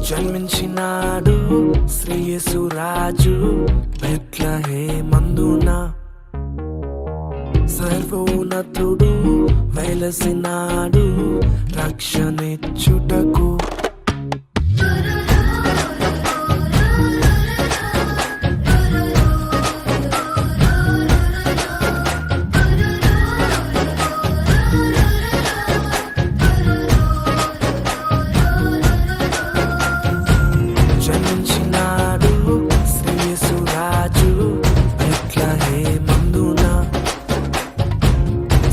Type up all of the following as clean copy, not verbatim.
జన్మించినాడు శ్రీయేసురాజు బెత్లెహేమందున సర్వోన్నతుడు వెలసినాడు రక్షణిచ్చుటకు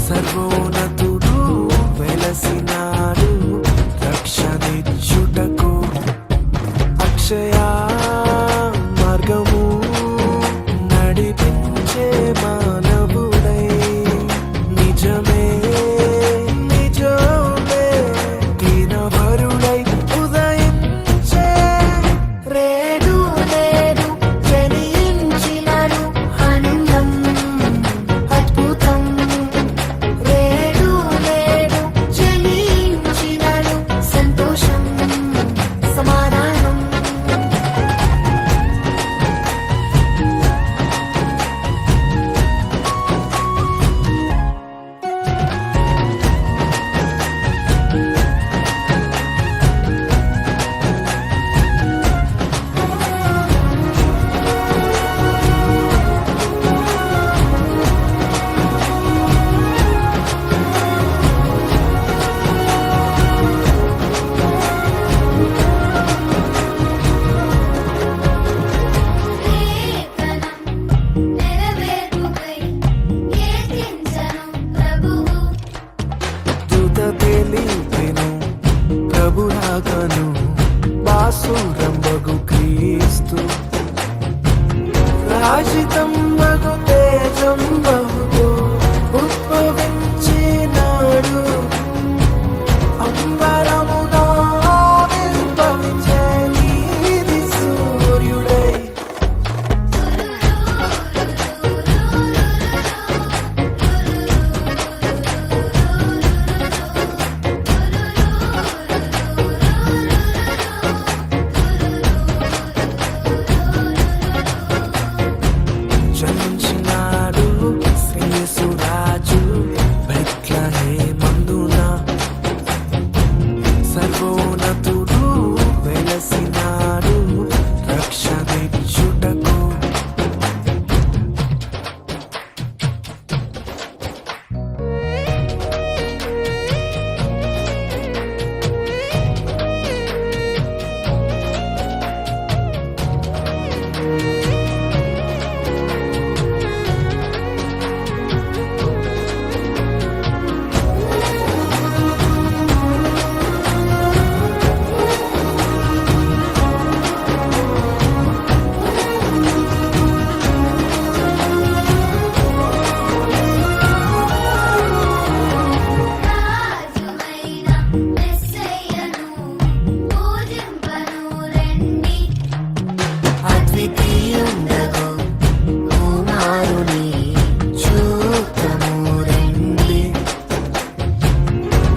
సర్వోన్నతుడు వెలసినాడు రక్షణిచ్చుటకు అక్షయ మార్గము నడిపించే మానవుడై నిజమే నిజమే దీనవరుడై ఉదయించే రేడు నేడు జనించినను ఆనందం అద్భుతం ప్రభురాగను బాసురం బగు క్రీస్తు రాజితం బగు తేజం బహుతో ఉద్భవించినాడు అంబరమునా ఉద్భవించే నీతి సూర్యుడై జన్మించినాడు శ్రీయేసురాజు బెత్లెహేమందున సర్వోన్నతుడు వెలసినాడు రక్షణిచ్చుటకు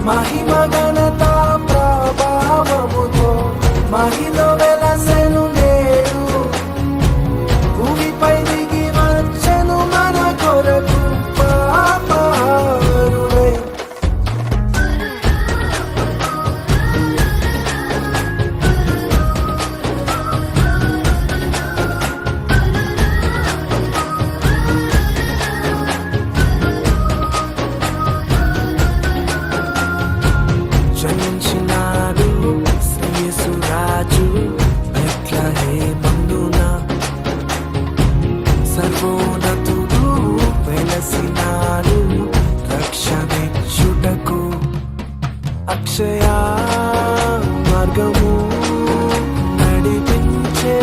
మహిమ ఘనత ప్రభావముతో మహిళ వెలసెను నేడు భూమిపై దిగి వచ్చెను మన కొరకు పాపారుడై జన్మించినాడు శ్రీయేసురాజు బెత్లెహేమందున సర్వోన్నతుడు వెలసినాడు రక్షణిచ్చుటకు అక్షయ మార్గము నడిపించే